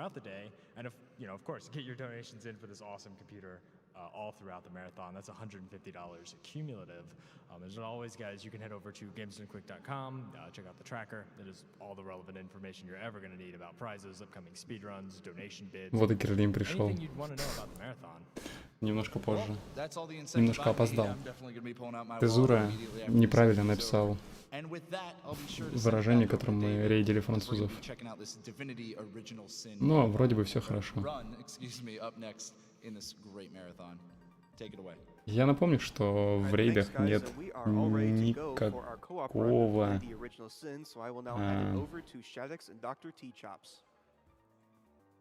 throughout the day. And if, you know, of course, get your donations in for this awesome computer all throughout the marathon. That's $150 cumulative. As always, guys, you can head over to gamesandquick.com, check out the tracker. It is all the relevant information you're ever going to need about prizes, upcoming speedruns, donation bids, Вот и Кирлин пришел. anything you'd want to know about the marathon. Немножко позже. Немножко опоздал. Тезура неправильно написал выражение, которым мы рейдили французов. Но вроде бы все хорошо. Я напомню, что в рейдах нет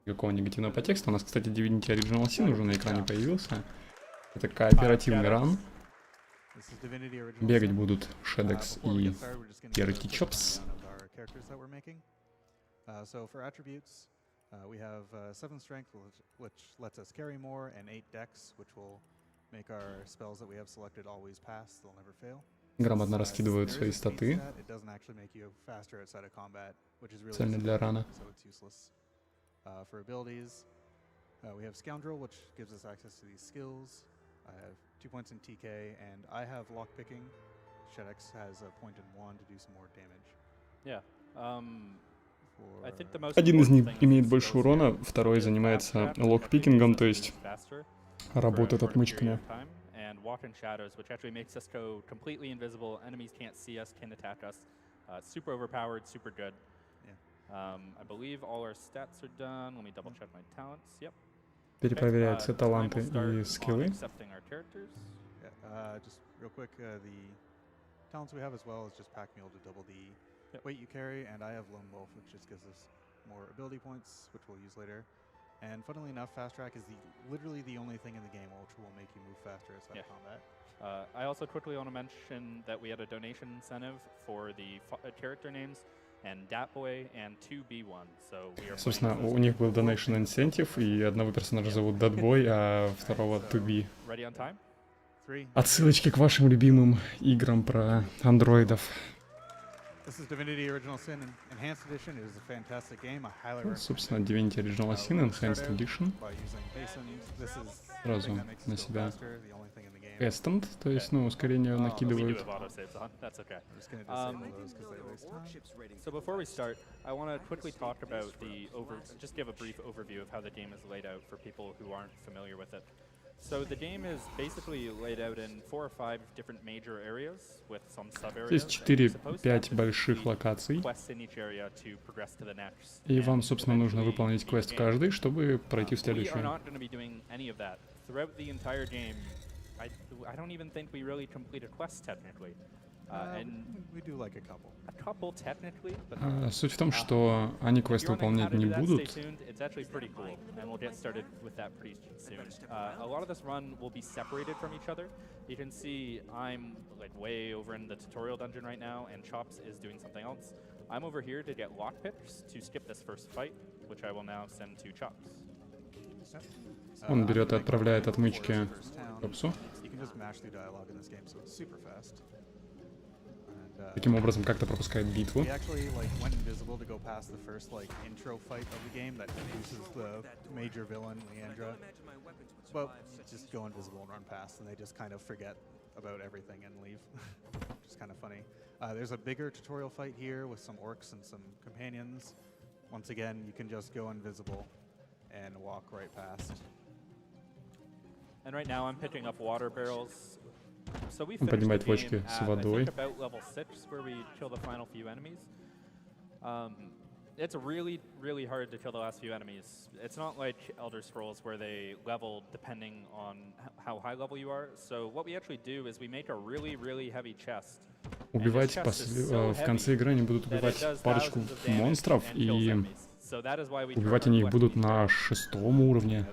никакого негативного подтекста. У нас, кстати, Divinity Original Sin уже на экране появился. Это кооперативный ран. Бегать будут Shadex и Dirty Chops. We have 7 strength, which lets us carry more, and 8 dex, which will make our spells that we have selected always pass, they'll never fail. Грамотно раскидывают свои статы. Цельно для рана. For abilities, we have Scoundrel, which gives us access to these skills. I have 2 points in TK, and I have Lockpicking. Shadex has a point in 1 to do some more damage. Yeah. Один из них имеет больше урона, второй занимается локпикингом, то есть работает отмычками. Перепроверяет все таланты и скиллы. Weight you carry, and I have Lone Wolf, which just gives us more ability points, which we'll use later. And funnily enough, Fast Track is literally the only thing in the game which will make you move faster outside of combat. I also quickly want to mention that we had a donation incentive for the character names and Datboy and 2B1. So we are. Собственно, у них был donation incentive, и одного персонажа зовут Datboy, а второго 2B. Ready on time? Отсылочки к вашим любимым играм про андроидов. This is Divinity Original Sin Enhanced Edition. It is a fantastic game. I highly recommend it. Собственно, Divinity Original Sin Enhanced Edition. Сразу на себя Estant, то есть, ну, ускорение накидывают. So before we start, I want to quickly talk about just give a brief overview of how the game is laid out for people who aren't familiar with it. So the game is basically laid out in 4 or 5 different major areas with some sub-areas. Здесь 4-5 больших локаций. И вам, собственно, нужно выполнить квест в каждой, чтобы пройти в следующую. I don't even think we really completed quests technically. We do like a couple technically, but суть в том, что они квесты выполнять не будут. It's actually pretty cool, and we'll get started with that pretty soon. A lot of this run will be separated from each other. You can see I'm like way over in the tutorial dungeon right now, and Chops is doing something else. I'm over here to get lockpicks to skip this first fight, which I will now send to Chops. Он берет и отправляет отмычки Чопсу. Таким образом, как-то пропускает битву. There's a bigger tutorial fight here with some orcs and some companions. Once again, you can just go invisible and walk right past. And right now I'm picking up water barrels. So we Он поднимает бочки at, с водой. I think about level 6 where we kill the final few enemies. It's really, really hard to kill the last few enemies. It's not like Elder Scrolls where they level depending on how high level you are. So what we actually do is we make a really, really heavy chest. Убивать в конце игры они будут убивать парочку монстров, и убивать они их будут на 6-м уровне.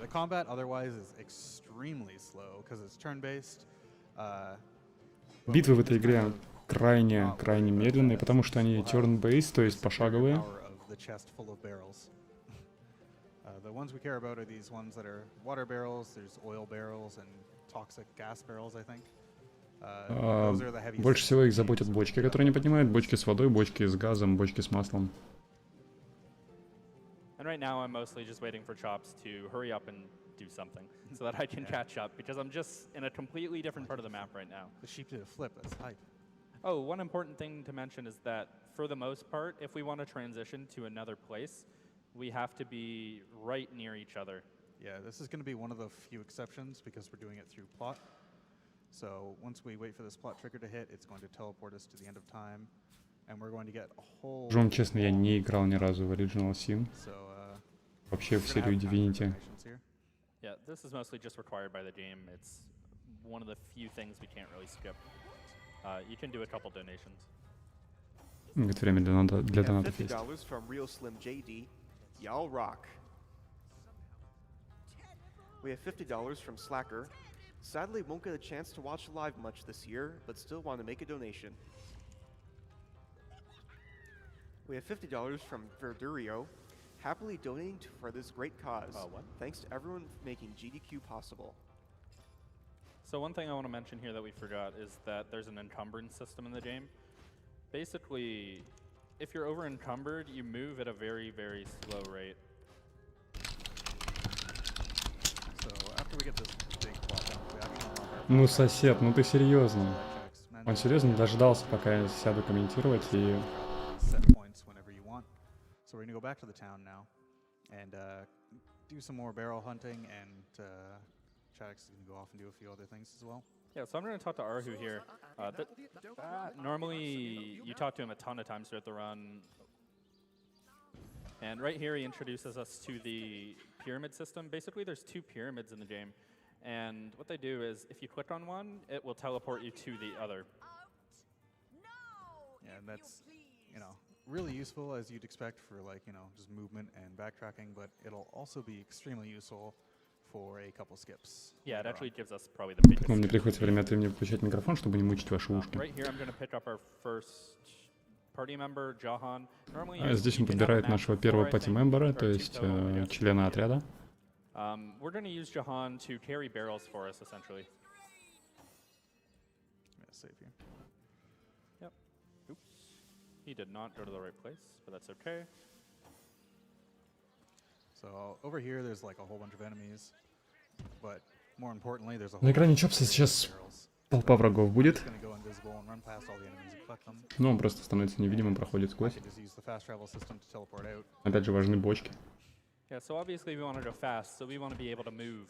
Битвы в этой игре крайне медленные, потому что они turn-based, то есть пошаговые. Больше всего их заботят бочки, которые они поднимают, бочки с водой, бочки с газом, бочки с маслом. And right now I'm mostly just waiting for Chops to hurry up and do something so that I can catch up, because I'm just in a completely different part of the map right now. The sheep did a flip. That's hype. Oh, one important thing to mention is that for the most part, if we want to transition to another place, we have to be right near each other. Yeah, this is going to be one of the few exceptions because we're doing it through plot. So once we wait for this plot trigger to hit, it's going to teleport us to the end of time, and we're going to get a whole... Джон, честно, я не играл ни разу в Original Sin. Вообще в серию Divinity. Yeah, this is mostly just required by the game. It's one of the few things we can't really skip. You can do a couple donations. Говорит, время для донатов есть. $50 from Real Slim JD. Y'all rock. We have $50 from Slacker. Sadly, won't get a chance to watch live much this year, but still want to make a donation. We have $50 from Verdurio. Happily donating for this great cause. Thanks to everyone making GDQ possible. So one thing I want to mention here that we forgot is that there's an encumbrance system in the game. Basically, if you're over encumbered, you move at a very, very slow rate. So after we get this big plot down, we actually unlock our... Ну, сосед, ну ты серьезно? Он серьезно дождался, пока я сяду комментировать и... So we're going to go back to the town now and do some more barrel hunting, and Chadix is going to go off and do a few other things as well. Yeah, so I'm going to talk to Arhu here. Normally, you talk to him a ton of times throughout the run. And right here, he introduces us to the pyramid system. Basically, there's two pyramids in the game. And what they do is, if you click on one, it will teleport you to the other. Yeah, and that's, you know, really useful as you'd expect for, like, you know, just movement and backtracking, but it'll also be extremely useful for a couple skips. Yeah, it actually gives us probably the biggest. Мне приходится время от времени включать микрофон, чтобы не мучить ваши ушки. Right here I'm going to pick up our first party member, Jahan. Здесь он подбирает нашего первого пати-мембера, то есть члена отряда. We're going to use Jahan to carry barrels for us, essentially. Save here. Yep. Oops. He did not go to the right place, but that's okay. So over here, there's like a whole bunch of enemies, but more importantly, there's a whole На экране Чопса сейчас толпа врагов будет. Но он просто становится невидимым, проходит сквозь. Опять же важны бочки. Yeah, so obviously we want to go fast, so we want to be able to move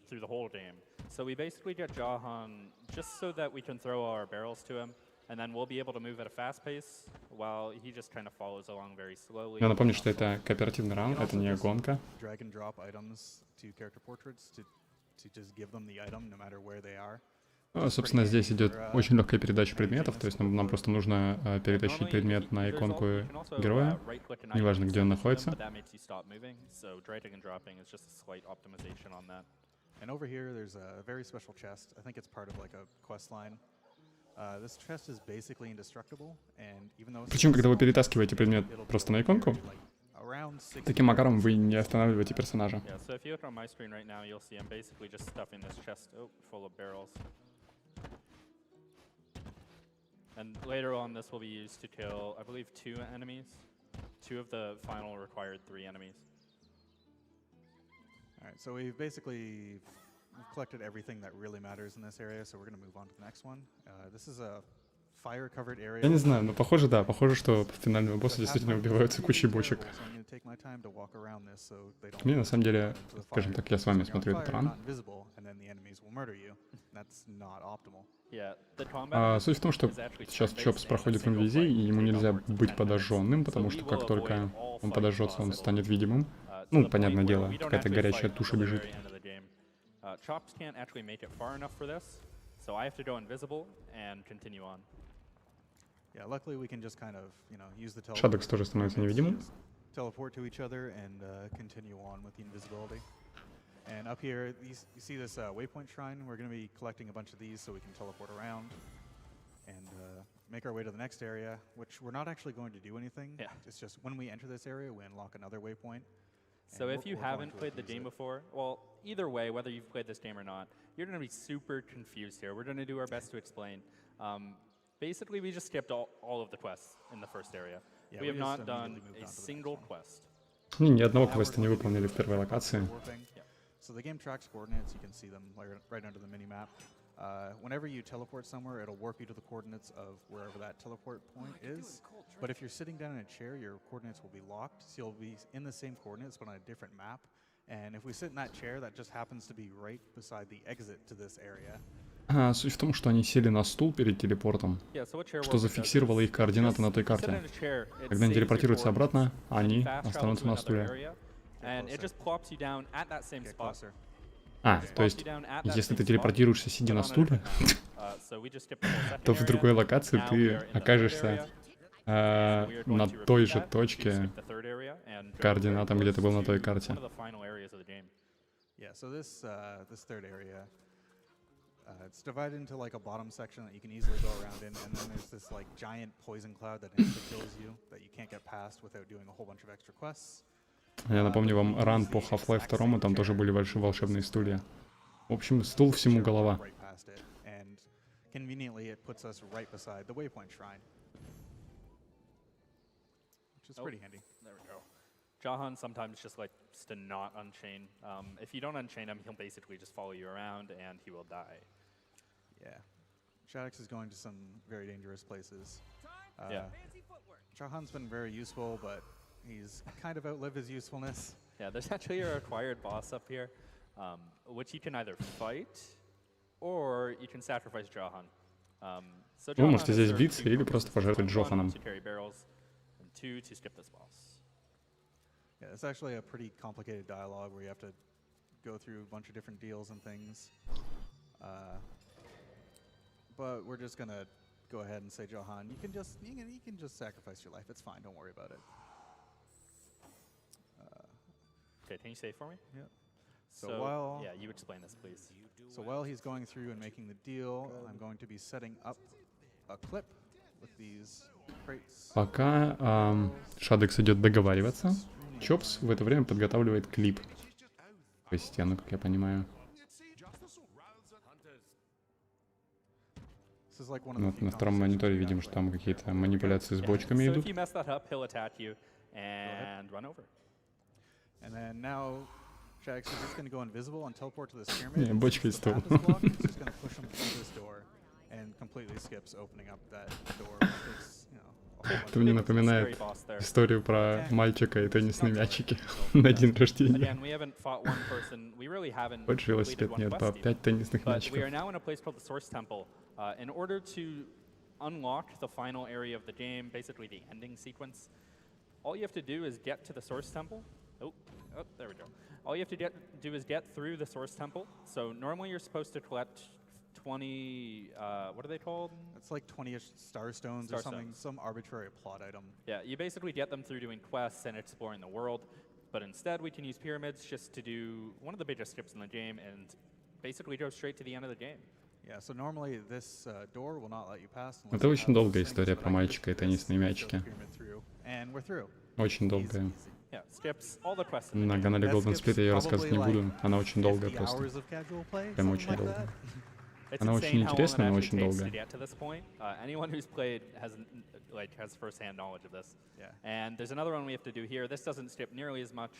through the whole game. So we basically get Jahan just so that we can throw our barrels to him, and then we'll be able to move at a fast pace, while he just kind of follows along very slowly. Я напомню, что это кооперативный раунд, это не гонка. Drag and drop items to character portraits to just give them the item no matter where they are. Собственно, здесь идет очень легкая передача предметов, то есть нам просто нужно перетащить предмет на иконку героя, неважно, где он находится. And over here, there's a very special chest. I think it's part of like a quest line. This chest is basically indestructible, and even though Причем, когда вы перетаскиваете предмет просто на иконку, таким макаром вы не останавливаете персонажа. And later on, this will be used to kill, I believe, 2 enemies. 2 of the final required 3 enemies. All right, so we've basically collected everything that really matters in this area, so we're going to move on to the next one. This is a fire-covered area. Я не знаю, но похоже, да, похоже, что финального босса действительно убиваются кучей бочек. Мне, на самом деле, скажем так, я с вами смотрю этот ран. Суть в том, что сейчас Чопс проходит в инвизе, и ему нельзя быть подожженным, потому что как только он подожжется, он станет видимым. Ну, понятное дело, какая-то горячая туша бежит. Шадекс тоже становится невидимым. And up here, you see this waypoint shrine. We're going to be collecting a bunch of these so we can teleport around and make our way to the next area, which we're not actually going to do anything. Yeah. It's just when we enter this area, we unlock another waypoint. So if you haven't played the game before, well, either way, whether you've played this game or not, you're going to be super confused here. We're going to do our best to explain. Basically, we just skipped all of the quests in the first area. Yeah, we have not done a single quest. Они ни одного квеста не выполнили в первой локации. So the game tracks coordinates. You can see them right under the mini-map. Whenever you teleport somewhere, it'll warp you to the coordinates of wherever that teleport point is. But if you're sitting down in a chair, your coordinates will be locked. So you'll be in the same coordinates, but on a different map. And if we sit in that chair, that just happens to be right beside the exit to this area. Суть в том, что они сели на стул перед телепортом, что зафиксировало их координаты на той карте. Когда они телепортируются обратно, они останутся на стуле. То есть, если ты телепортируешься, сидя на стуле, то в другой локации ты окажешься на той же точке координатам, где ты был на той карте. It's divided into like a bottom section that you can easily go around in, and then there's this like giant poison cloud that insta-kills you that you can't get past without doing a whole bunch of extra quests. Я напомню вам ран по Half-Life 2, там тоже были большие волшебные стулья. В общем, стул всему голова. And conveniently it puts us right beside the waypoint shrine, which is pretty handy. There we go. Jahan sometimes just likes to not unchain. If you don't unchain him, he'll basically just follow you around and he will die. Yeah. Shaddix is going to some very dangerous places. Jahan's been very useful, but he's kind of outlived his usefulness. Yeah, there's actually a required boss up here, which you can either fight or you can sacrifice Jahan. Вы можете здесь биться или просто пожертвовать Джоханом. Yeah, it's actually a pretty complicated dialogue where you have to go through a bunch of different deals and things. But we're just gonna go ahead and say, Johan, you can just sacrifice your life. It's fine. Don't worry about it. Okay, can you say it for me? Yeah. So while you explain this, please. So while he's going through and making the deal, I'm going to be setting up a clip with these crates. Пока Шадекс идет договариваться, Чопс в это время подготавливает клип по стену, как я понимаю. Вот на втором мониторе видим, что там какие-то манипуляции с бочками идут. Не, бочка из того. Это мне напоминает историю про мальчика и теннисные мячики на день рождения. Больше велосипед нет, по 5 теннисных мячиков. In order to unlock the final area of the game, basically the ending sequence, all you have to do is get to the source temple. Oh, there we go. All you have to do is get through the source temple. So normally you're supposed to collect 20, what are they called? It's like 20-ish star stones or something, some arbitrary plot item. Yeah, you basically get them through doing quests and exploring the world. But instead we can use pyramids just to do one of the biggest skips in the game and basically go straight to the end of the game. Yeah, so normally this door will not let you pass. Это очень долгая история про мальчика и теннисные мячики. Очень долгая. На канале Golden Split я ее рассказывать не буду. Она очень долгая просто. Прям очень долгая. Она очень интересная, но очень долгая. Has first-hand knowledge of this. And there's another one we have to do here. This doesn't skip nearly as much.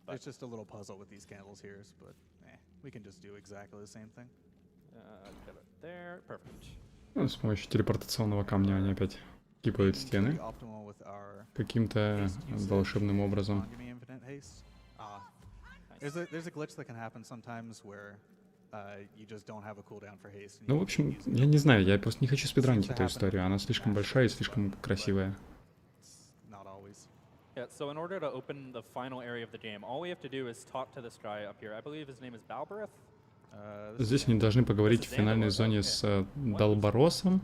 It's just a little puzzle with these candles here, but we can just do exactly the same thing. There, perfect. Ну, с помощью телепортационного камня они опять кипают стены каким-то волшебным образом. Ну, в общем, я не знаю, я просто не хочу спидранить эту историю. Она слишком большая и слишком красивая. Yeah, so in order to open the final area of the game, all we have to do is talk to this guy up here. I believe his name is Balbareth. Здесь они должны поговорить в финальной зоне с Далбаросом.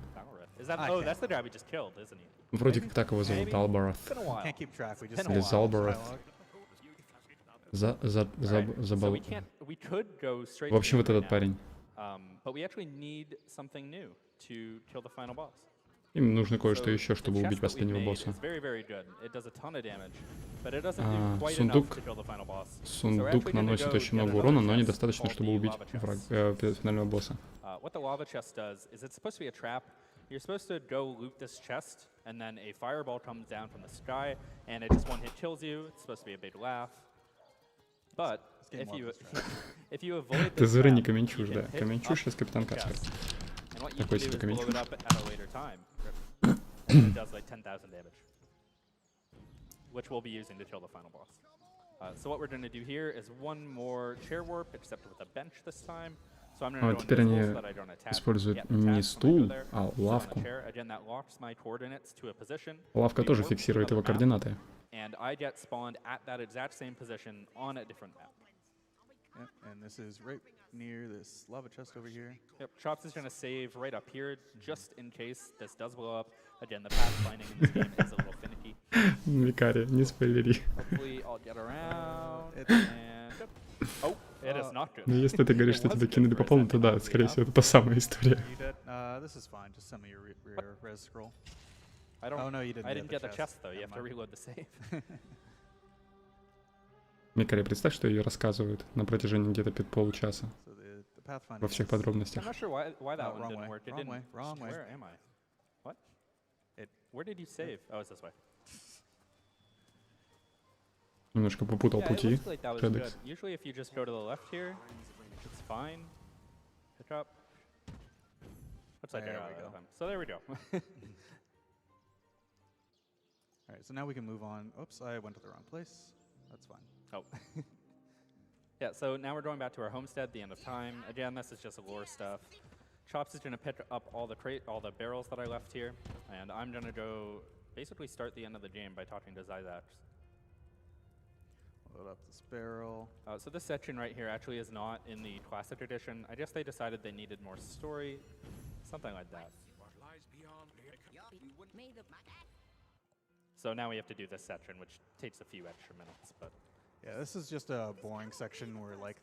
Вроде как так его зовут, Далбарос. Или Залбарос. Забыл. В общем, вот этот парень. Им нужно кое-что еще, чтобы убить последнего босса. Сундук наносит очень много урона, но недостаточно, чтобы убить финального босса. you're supposed to go loot this chest, and then a fireball comes down from the sky, and it just one-hit kills you. It's supposed to be a big laugh. But if you avoid Ты this зря не trap, комментируешь, you да. can pick Комментируешь up сейчас Капитан the Каспер. chest. And what you Такой can do себе is blow it комментируешь. up at a later time. And it does like 10,000 damage, which we'll be using to kill the final boss. So what we're going to do here is one more chair warp, except with a bench this time. So I'm going to go теперь invisible они so that I don't attack. используют не стул, а лавку. Again, that locks my coordinates to a position. Лавка тоже фиксирует его координаты. And I get spawned at that exact same position on a different map. Yep, and this is right near this lava chest over here. Yep, Chops is going to save right up here, just in case this does blow up. Again, the pathfinding in this game is a little finicky. Викарий, не спойлери. Hopefully I'll get around, and... Oh, it is not good. Ну, если ты говоришь, что тебя кинули по полу, то да, скорее всего, это та самая история. You did? This is fine. Just send me your rear res scroll. I don't. Oh no, you didn't. I didn't get the chest though. You have to reload the save. Микари, представь, что ее рассказывают на протяжении где-то получаса. So the pathfinding Во всех is- подробностях. I'm not sure why that one wrong didn't way, work. It wrong didn't. way, wrong way. Where am I? What? It- Where did you save? Oh, it's this way. Немножко попутал Yeah, it пути. looks like that was Redux. good. Usually, if you just go to the left here, it's fine. Pick up. Looks like I There got we it go. that time. So there we go. All right, so now we can move on. Oops, I went to the wrong place. That's fine. Oh. Yeah, so now we're going back to our homestead, the end of time. Again, this is just lore stuff. Chops is going to pick up all the barrels that I left here, and I'm going to go basically start the end of the game by talking to Zyzax. Load up this barrel. So this section right here actually is not in the Classic Edition. I guess they decided they needed more story, something like that. So now we have to do this section, which takes a few extra minutes, but... Yeah, this is just a boring section where like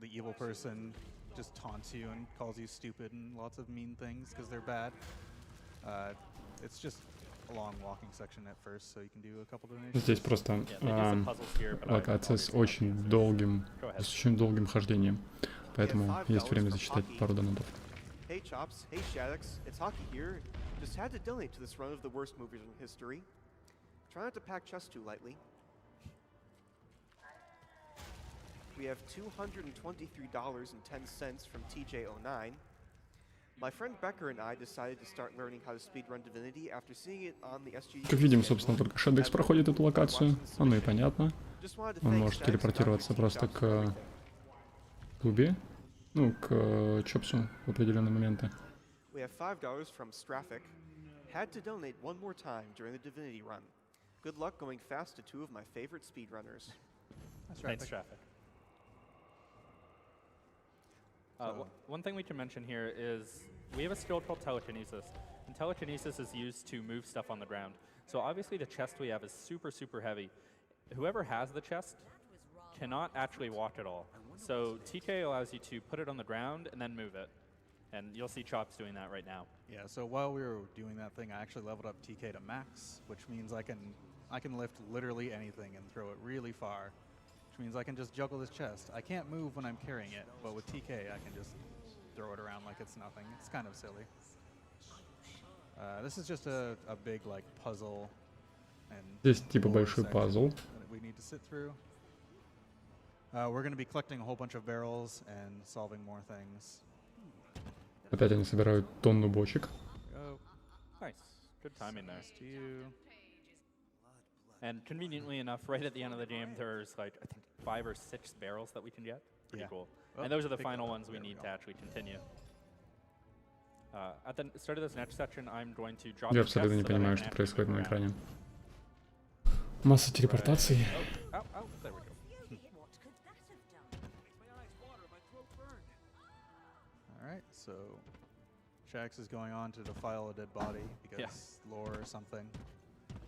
the evil person just taunts you and calls you stupid and lots of mean things because they're bad. It's just a long walking section at first, so you can do a couple donations. Здесь просто Yeah, they do some puzzles here, but локация с очень долгим хождением. Поэтому есть время зачитать пару донатов. Hey Chops, hey Shaddix, it's Hockey here. Just had to donate to this run of the worst movies in history. Try not to pack chests too lightly. We have $223.10 from TJ09. My friend Becker and I decided to start learning how to speedrun Divinity after seeing it on the SGDQ. Как видим, собственно, только Шедекс проходит эту локацию. Оно и понятно. Он может телепортироваться просто к Туби, ну, к Чопсу в определенные моменты. We have $5 from Straffic. Had to donate one more time during the Divinity run. Good luck going fast to two of my favorite speedrunners. Thanks, Traffic. One thing we can mention here is we have a skill called telekinesis, and telekinesis is used to move stuff on the ground. So obviously the chest we have is super, super heavy. Whoever has the chest cannot actually walk at all. So TK allows you to put it on the ground and then move it. And you'll see Chops doing that right now. Yeah, so while we were doing that thing, I actually leveled up TK to max, which means I can lift literally anything and throw it really far. Which means I can just juggle this chest. I can't move when I'm carrying it, but with TK I can just throw it around like it's nothing. It's kind of silly. This is just a big like puzzle and Здесь типа lore большой section пазл. that we need to sit through. We're going to be collecting a whole bunch of barrels and solving more things. Опять они собирают тонну бочек. Oh, nice. Good timing there. Nice to you. And conveniently enough, right at the end of the game, there's like, I think 5 or 6 barrels that we can get. Pretty Yeah. cool. Oh, And those are the big final one. ones we There we need go. to actually continue. At the start of this next section, I'm going to drop Я the chest абсолютно не so that I понимаю, can что actually происходит move на around. экране. Масса телепортаций. Oh, there we go. All right, so Shax is going on to defile a dead body because lore or something.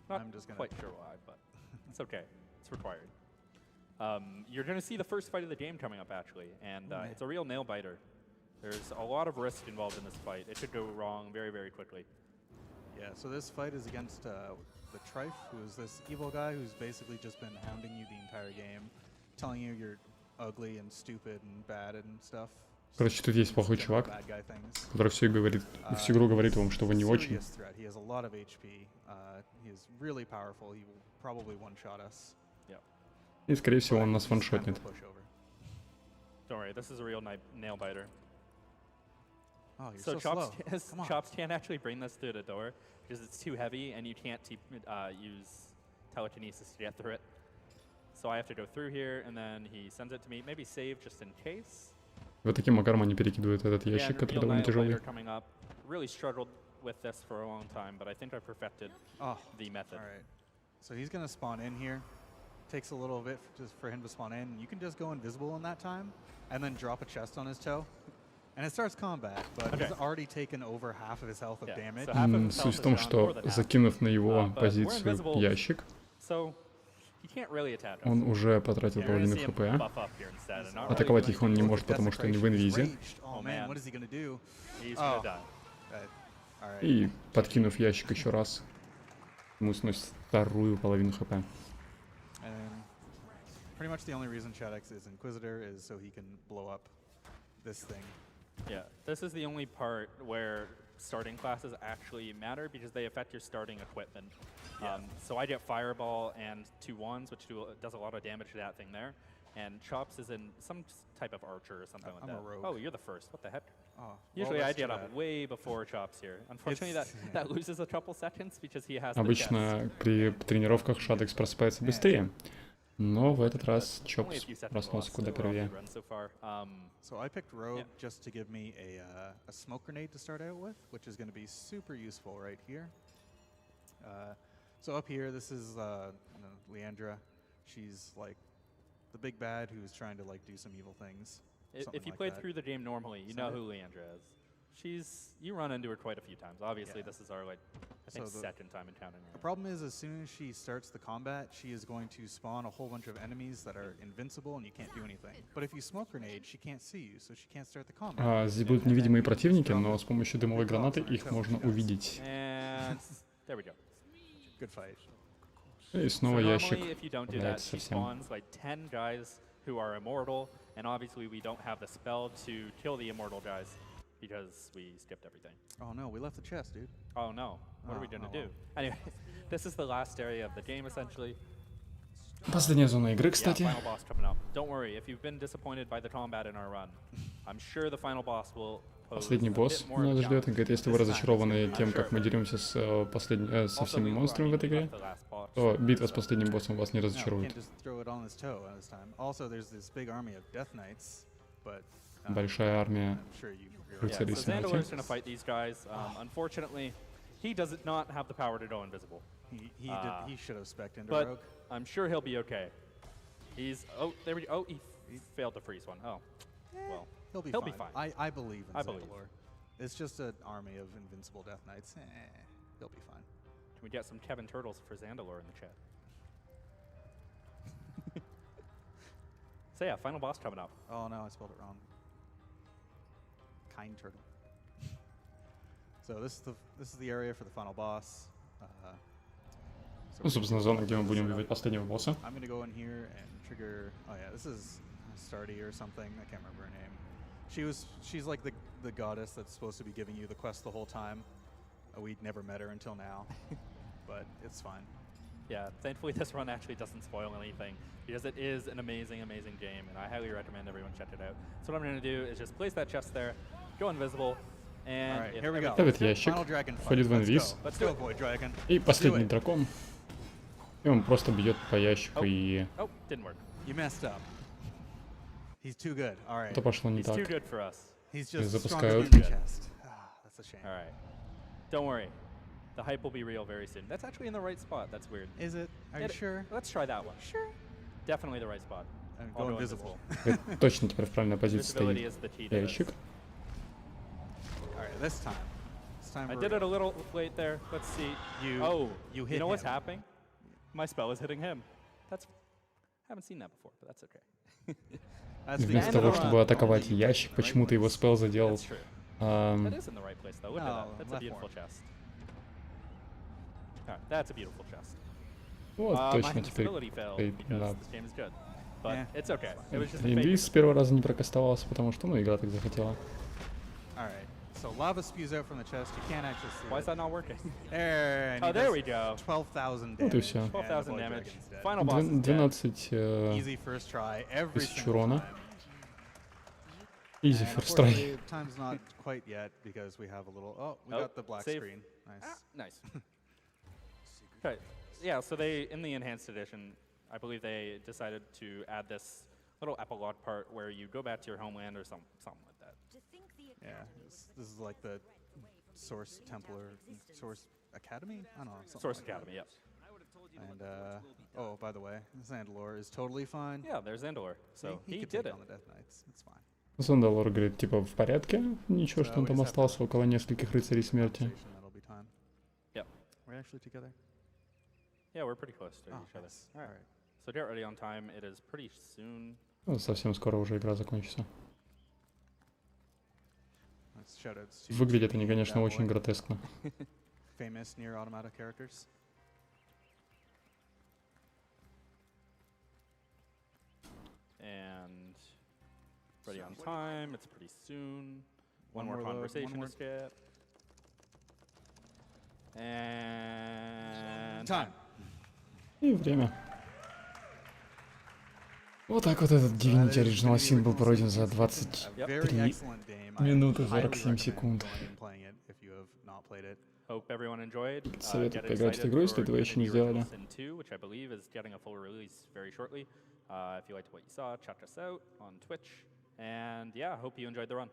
Not I'm just gonna- quite sure why, but it's okay. It's required. You're going to see the first fight of the game coming up, actually, and it's a real nail-biter. There's a lot of risk involved in this fight. It could go wrong very, very quickly. Yeah, so this fight is against the Trife, who's this evil guy who's basically just been hounding you the entire game, telling you you're ugly and stupid and bad and stuff. Короче, тут есть плохой чувак, который всю игру говорит вам, что вы не очень. И, скорее всего, он нас ваншотнет. Don't worry, this is a real nail biter. Oh, you're So so slow. Chops can't actually bring this through the door because it's too heavy and you can't use telekinesis to get through it. So I have to go through here and then he sends it to me. Maybe save just in case. Вот таким макаром они перекидывают этот ящик, который довольно тяжелый. Really struggled with this for a long time, but I think I perfected the method. All right. So he's gonna spawn in here. Takes a little bit just for him to spawn in. You can just go invisible in that time, and then drop a chest on his toe, and it starts combat. But he's already taken over half of his health of damage. Суть в том, что закинув на его позицию ящик, он уже потратил половину хп. Атаковать их он не может, потому что они в инвизе. И подкинув ящик еще раз, ему сносит вторую половину хп. Pretty much the only reason Shadex is Inquisitor is so he can blow up this thing. Yeah, this is the only part where starting classes actually matter because they affect your starting equipment. So I get Fireball and 2 wands, which does a lot of damage to that thing there. And Chops is in some type of archer or something like that. I'm a rogue. Oh, you're the first. What the heck? Oh, Usually I get up way before Chops here. Unfortunately, that loses a couple seconds because he has the Обычно при тренировках Шадекс просыпается быстрее. Но в этот раз Чопс проснулся куда первее. So I picked Rogue just to give me a smoke grenade to start out with, which is going to be super useful right here. So up here, this is Leandra. She's like the big bad who's trying to like do some evil things. If you played through the game normally, you know who Leandra is. You run into her quite a few times. Obviously, this is our I think second time encountering her. The problem is, as soon as she starts the combat, she is going to spawn a whole bunch of enemies that are invincible and you can't do anything. But if you smoke grenade, she can't see you, so she can't start the combat. Здесь будут невидимые противники, но с помощью дымовой гранаты их можно увидеть. There we go. Good fight. И снова ящик. If you don't do that, she spawns like 10 guys who are immortal, and obviously we don't have the spell to kill the immortal guys. Because we skipped everything. Oh no, we left the chest, dude. Oh no, what are we gonna do? Anyway, this is the last area of the game essentially. Последняя зона игры, кстати. Final boss coming up. Don't worry, if you've been disappointed by the combat in our run, I'm sure the final boss will. Последний босс нас ждет, и говорит, если вы разочарованы тем, как мы деремся со всеми монстрами в этой игре, то битва с последним боссом вас не разочарует. Большая армия рыцарей смерти. Unfortunately, he does not have the power to go invisible. He should have spec'd into Rogue. But I'm sure he'll be okay. There we go. Oh, he failed to freeze one. Oh, well, he'll be fine. I believe in Zandalore. It's just an army of invincible Death Knights. He'll be fine. Can we get some Kevin Turtles for Zandalore in the chat? So yeah, final boss coming up. Oh no, I spelled it wrong. Kind turtle. So this is the area for the final boss. Ну, собственно, зона, где мы будем убивать последнего босса. I'm gonna go in here and trigger. Oh yeah, this is Stardy or something. I can't remember her name. She's like the goddess that's supposed to be giving you the quest the whole time. We'd never met her until now, but it's fine. Yeah, thankfully this run actually doesn't spoil anything because it is an amazing, amazing game, and I highly recommend everyone check it out. So what I'm going to do is just place that chest there, go invisible, and right, here we go. Ставит ящик, входит в инвиз, и последний дракон. И он просто бьет по ящику и... Это пошло не так. И запускают. Don't worry. The hype will be real very soon. That's actually in the right spot. That's weird. Is it? Are you sure? Let's try that one. Sure. Definitely the right spot. Go invisible. Точно теперь в правильной позиции стоит ящик. Alright, this time. I did it a little late there. Let's see. You hit him. What's happening? My spell is hitting him. Haven't seen that before, but that's okay. Вместо того, чтобы атаковать ящик, почему-то его спелл задел. That is in the right place though. Look at that. That's a beautiful chest. That's a beautiful chest. Вот точно теперь стоит, да. but it's okay. It was just a Индуис fake. с первого раза не прокастовался, потому что, ну, игра так захотела. Alright, so lava spews out from the chest. You can't actually see Why it. is that not working? There, and Oh, he there does we go. 12,000 Вот и damage. всё. and the 12,000 Void damage. Dragon's dead. Final boss is dead. 12 Easy first try every 1000 single урона. time. Easy And first try. unfortunately, time's not quite yet because we have a little. Oh, we Oh, got the black save. screen. Nice. Nice. Okay. Yeah, so they, in the enhanced edition, I believe they decided to add this little epilogue part where you go back to your homeland or something like that. Yeah, this is like the Source Templar, Source Academy. I don't know. something Source like that. Academy, yep. And oh, by the way, Zandalore is totally fine. Yeah, there's Andor. So he he could did take it. on the Death Knights. It's fine. Зондалор говорит, типа, в порядке? Ничего, что он там we just have остался to- около нескольких рыцарей смерти. Conversation, that'll be time. Yep. We're actually together. Yeah, we're pretty close to Oh, each other. nice. All right. Alright. So get ready on time. It is pretty soon. Ну, совсем скоро уже игра закончится. Nice shoutouts to Выглядят GB они, and конечно, Bad очень Boy, гротескно. famous near automata characters. And ready on time. It's pretty soon. One One more more load, conversation one to skip. And Time. И время. Вот так вот этот Divinity Original Sin был пройден за 23 Very excellent game. I минуты highly 47 recommend секунд. going and playing it if you have not played it. hope everyone enjoyed. Советую Get поиграть в эту excited игру, если for этого еще не Divinity сделали. Original Sin 2, which I believe is getting a full release very shortly. If you liked what you saw, check us out on Twitch. And yeah, hope you enjoyed the run.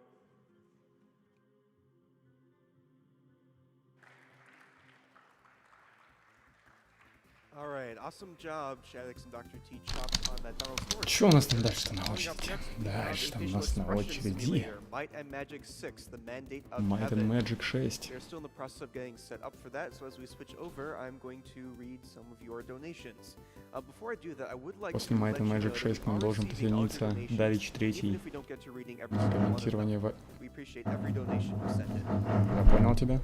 All right, awesome job, Shaddix and Dr. T Chops on that final score. Чё у нас там дальше-то на Coming up очереди? next, Дальше там у Facial нас на Expression очереди Simulator, Might and Magic 6, the Mandate of Might and Heaven. Magic 6. They're still in the process of getting set up for that, so as we switch over, I'm going to read some of your donations. Before I do that, I would like После to Might let and you know Magic that 6 we к нам are должен receiving all your присоединиться donations, Дарич even 3 if we don't get to reading every на single one of them. комментирование в... We appreciate every donation you send in. Я понял тебя.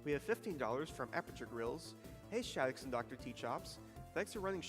We have $15 from Aperture Grills. Hey, Shaddix and Dr. T Chops. Thanks for running